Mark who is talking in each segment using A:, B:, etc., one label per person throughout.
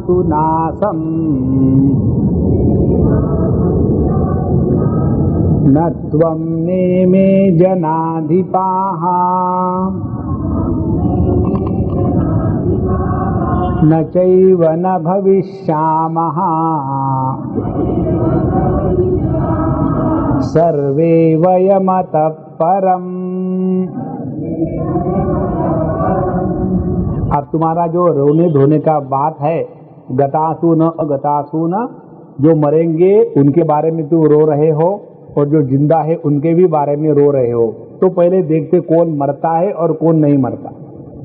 A: जातु नासम् न त्वं नेमे जनाधिपाः न चैव न भविष्यामः सर्वे वयमतः परम्। अब तुम्हारा जो रोने धोने का बात है, गतासु न अगतासु न, जो मरेंगे उनके बारे में तू रो रहे हो और जो जिंदा है उनके भी बारे में रो रहे हो। तो पहले देखते कौन मरता है और कौन नहीं मरता।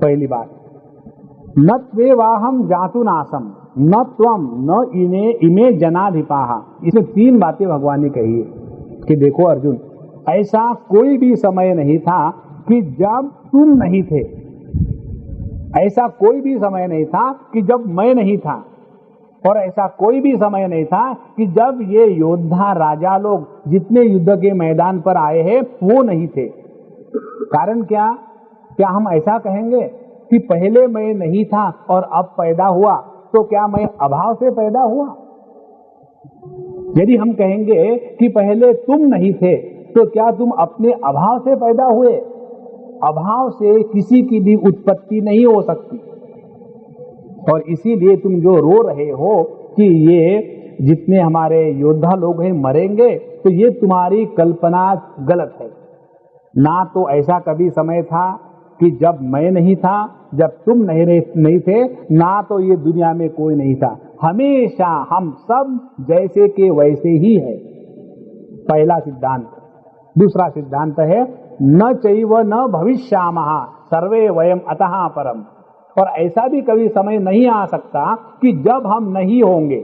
A: पहली बात, न त्वेवाहम जातु नासम न त्वम न इमे जनाधिपाः। इसमें तीन बातें भगवान ने कही है कि देखो अर्जुन, ऐसा कोई भी समय नहीं था कि जब तुम नहीं थे, ऐसा कोई भी समय नहीं था कि जब मैं नहीं था, और ऐसा कोई भी समय नहीं था कि जब ये योद्धा राजा लोग जितने युद्ध के मैदान पर आए हैं वो नहीं थे। कारण क्या? क्या हम ऐसा कहेंगे कि पहले मैं नहीं था और अब पैदा हुआ, तो क्या मैं अभाव से पैदा हुआ? यदि हम कहेंगे कि पहले तुम नहीं थे, तो क्या तुम अपने अभाव से पैदा हुए? अभाव से किसी की भी उत्पत्ति नहीं हो सकती। और इसीलिए तुम जो रो रहे हो कि ये जितने हमारे योद्धा लोग हैं मरेंगे, तो ये तुम्हारी कल्पना गलत है। ना तो ऐसा कभी समय था कि जब मैं नहीं था, जब तुम नहीं थे, ना तो ये दुनिया में कोई नहीं था। हमेशा हम सब जैसे के वैसे ही है, पहला सिद्धांत। दूसरा सिद्धांत है न चैव न भविष्यामः सर्वे वयम अतः परम। और ऐसा भी कभी समय नहीं आ सकता कि जब हम नहीं होंगे।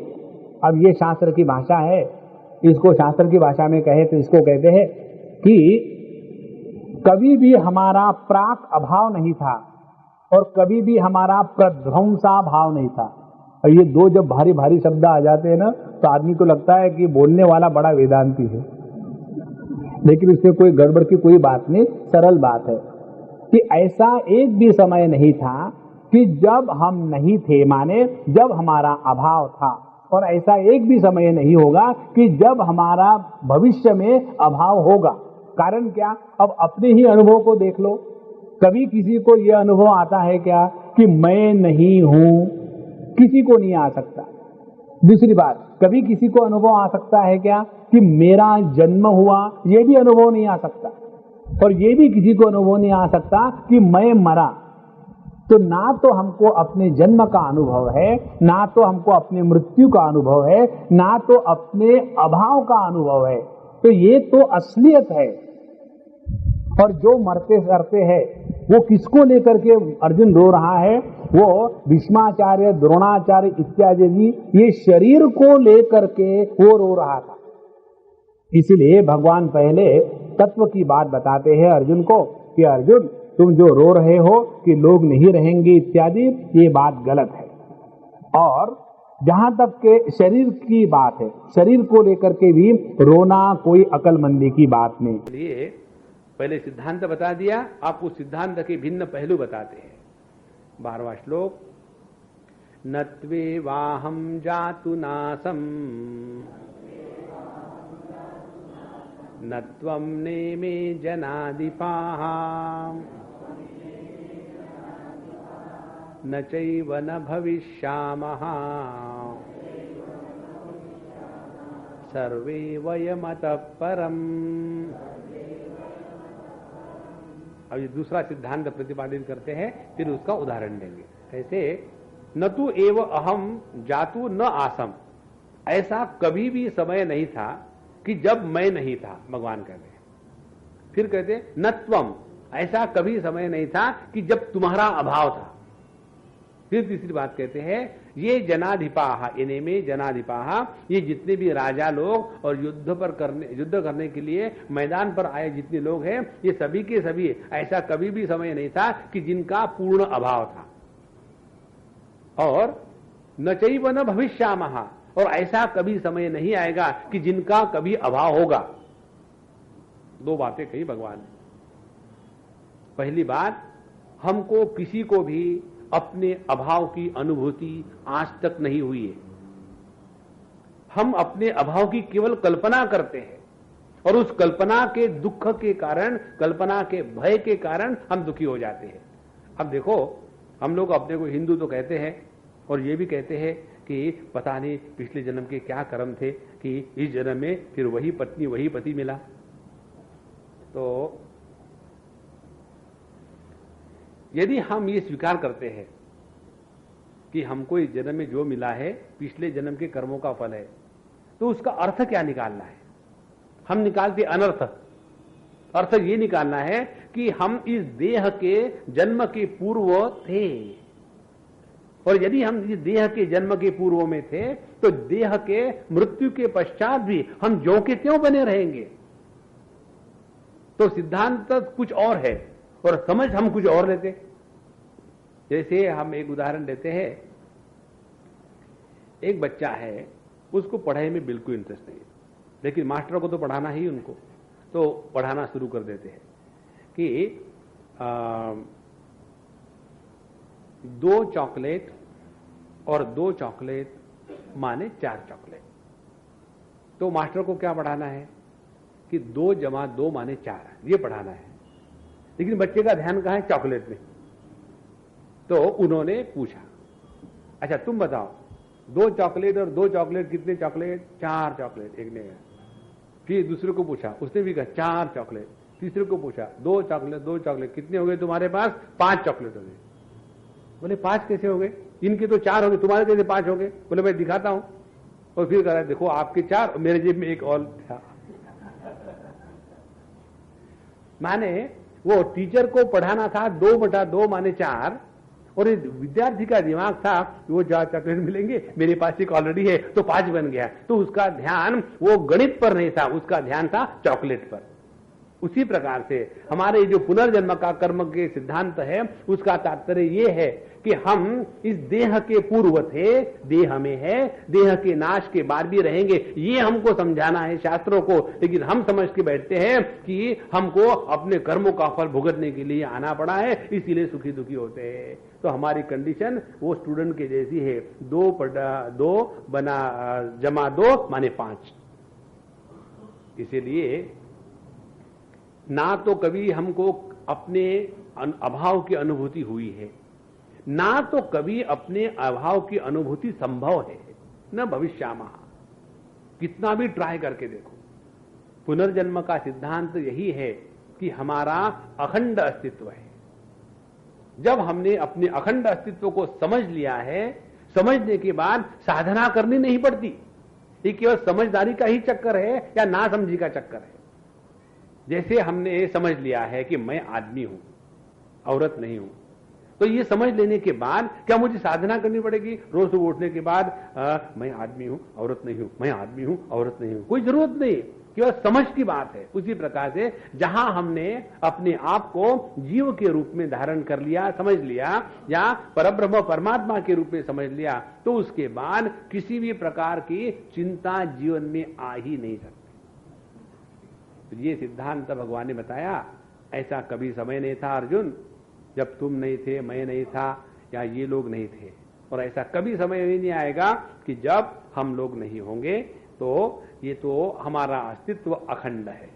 A: अब ये शास्त्र की भाषा है, इसको शास्त्र की भाषा में कहे तो इसको कहते हैं कि कभी भी हमारा प्राक अभाव नहीं था और कभी भी हमारा प्रध्वंसा भाव नहीं था। और ये दो जब भारी भारी शब्द आ जाते हैं ना, तो आदमी को लगता है कि बोलने वाला बड़ा वेदांती है, लेकिन इसमें कोई गड़बड़ की कोई बात नहीं, सरल बात है कि ऐसा एक भी समय नहीं था कि जब हम नहीं थे, माने जब हमारा अभाव था, और ऐसा एक भी समय नहीं होगा कि जब हमारा भविष्य में अभाव होगा। कारण क्या? अब अपने ही अनुभव को देख लो। कभी किसी को यह अनुभव आता है क्या कि मैं नहीं हूं? किसी को नहीं आ सकता। दूसरी बात, कभी किसी को अनुभव आ सकता है क्या कि मेरा जन्म हुआ? यह भी अनुभव नहीं आ सकता। और यह भी किसी को अनुभव नहीं आ सकता कि मैं मरा। तो ना तो हमको अपने जन्म का अनुभव है, ना तो हमको अपने मृत्यु का अनुभव है, ना तो अपने अभाव का अनुभव है। तो ये तो असलियत है। और जो मरते करते हैं वो किसको लेकर के अर्जुन रो रहा है? वो भीष्माचार्य, द्रोणाचार्य इत्यादि जी, ये शरीर को लेकर के वो रो रहा था। इसलिए भगवान पहले तत्व की बात बताते हैं अर्जुन को कि अर्जुन, तुम जो रो रहे हो कि लोग नहीं रहेंगे इत्यादि, ये बात गलत है। और जहां तक के शरीर की बात है, शरीर को लेकर के भी रोना कोई अकलमंदी की बात नहीं।
B: इसलिए पहले सिद्धांत बता दिया, आप उस सिद्धांत के भिन्न पहलू बताते हैं। 12वां श्लोक, न त्वेवाहम जातु नासम न त्वं नेमे जनाधिपाः न चैव न भविष्यामः सर्वे वयमतः परम्। अब ये दूसरा सिद्धांत प्रतिपादित करते हैं, फिर उसका उदाहरण देंगे। कैसे? न तु एव अहम जातु न आसम। ऐसा कभी भी समय नहीं था कि जब मैं नहीं था, भगवान कहते हैं। फिर कहते हैं न त्वम, ऐसा कभी समय नहीं था कि जब तुम्हारा अभाव था। फिर तीसरी बात कहते हैं ये जनाधिपाः, इन्हें में जनाधिपाः, ये जितने भी राजा लोग और युद्ध करने के लिए मैदान पर आए जितने लोग हैं, ये सभी के सभी ऐसा कभी भी समय नहीं था कि जिनका पूर्ण अभाव था। और न चैव न भविष्यामः, और ऐसा कभी समय नहीं आएगा कि जिनका कभी अभाव होगा। दो बातें कही भगवान ने। पहली बात, हमको किसी को भी अपने अभाव की अनुभूति आज तक नहीं हुई है। हम अपने अभाव की केवल कल्पना करते हैं और उस कल्पना के दुख के कारण, कल्पना के भय के कारण हम दुखी हो जाते हैं। अब देखो, हम लोग अपने को हिंदू तो कहते हैं और ये भी कहते हैं कि पता नहीं पिछले जन्म के क्या कर्म थे कि इस जन्म में फिर वही पत्नी वही पति मिला। तो यदि हम ये स्वीकार करते हैं कि हमको इस जन्म में जो मिला है पिछले जन्म के कर्मों का फल है, तो उसका अर्थ क्या निकालना है? हम निकालते अनर्थ। अर्थ ये निकालना है कि हम इस देह के जन्म के पूर्व थे, और यदि हम इस देह के जन्म के पूर्व में थे तो देह के मृत्यु के पश्चात भी हम ज्यों के त्यों बने रहेंगे। तो सिद्धांत कुछ और है और समझ हम कुछ और लेते। जैसे हम एक उदाहरण देते हैं, एक बच्चा है, उसको पढ़ाई में बिल्कुल इंटरेस्ट नहीं है, लेकिन मास्टर को तो पढ़ाना ही उनको, तो पढ़ाना शुरू कर देते हैं कि 2 चॉकलेट और 2 चॉकलेट माने 4 चॉकलेट। तो मास्टर को क्या पढ़ाना है कि 2 जमा 2 माने 4, ये पढ़ाना है। लेकिन बच्चे का ध्यान कहां है? चॉकलेट में। तो उन्होंने पूछा, अच्छा तुम बताओ 2 चॉकलेट और 2 चॉकलेट कितने चॉकलेट? 4 चॉकलेट। एक ने फिर दूसरे को पूछा, उसने भी कहा 4 चॉकलेट। तीसरे को पूछा 2 चॉकलेट 2 चॉकलेट कितने हो गए तुम्हारे पास? 5 चॉकलेट हो गए। बोले 5 कैसे हो गए? इनके तो 4 हो गए, तुम्हारे कैसे 5 हो गए? बोले मैं दिखाता हूं। और फिर कह रहा है देखो आपके 4, मेरे जेब में एक और था। माने वो टीचर को पढ़ाना था 2/2 माने 4, और विद्यार्थी का दिमाग था वो 4 चॉकलेट मिलेंगे, मेरे पास एक ऑलरेडी है तो 5 बन गया। तो उसका ध्यान वो गणित पर नहीं था, उसका ध्यान था चॉकलेट पर। उसी प्रकार से हमारे जो पुनर्जन्म का कर्म के सिद्धांत है, उसका तात्पर्य ये है कि हम इस देह के पूर्व थे, देह में है, देह के नाश के बाद भी रहेंगे, ये हमको समझाना है शास्त्रों को। लेकिन हम समझ के बैठते हैं कि हमको अपने कर्मों का फल भुगतने के लिए आना पड़ा है, इसीलिए सुखी दुखी होते हैं। तो हमारी कंडीशन वो स्टूडेंट के जैसी है, 2 जमा 2 माने 5। इसीलिए ना तो कभी हमको अपने अभाव की अनुभूति हुई है, ना तो कभी अपने अभाव की अनुभूति संभव है, न भविष्यामः। कितना भी ट्राई करके देखो, पुनर्जन्म का सिद्धांत यही है कि हमारा अखंड अस्तित्व है। जब हमने अपने अखंड अस्तित्व को समझ लिया है, समझने के बाद साधना करनी नहीं पड़ती। ये केवल समझदारी का ही चक्कर है या ना समझी का चक्कर है। जैसे हमने समझ लिया है कि मैं आदमी हूं, औरत नहीं हूं, तो ये समझ लेने के बाद क्या मुझे साधना करनी पड़ेगी? रोज सुबह उठने के बाद मैं आदमी हूं, औरत नहीं हूं, मैं आदमी हूं, औरत नहीं हूं, कोई जरूरत नहीं, केवल समझ की बात है। उसी प्रकार से जहां हमने अपने आप को जीव के रूप में धारण कर लिया, समझ लिया, या परब्रह्म परमात्मा के रूप में समझ लिया, तो उसके बाद किसी भी प्रकार की चिंता जीवन में आ ही नहीं सकती। तो ये सिद्धांत भगवान ने बताया। ऐसा कभी समय नहीं था अर्जुन जब तुम नहीं थे, मैं नहीं था, या ये लोग नहीं थे, और ऐसा कभी समय ही नहीं आएगा कि जब हम लोग नहीं होंगे। तो ये तो हमारा अस्तित्व अखंड है।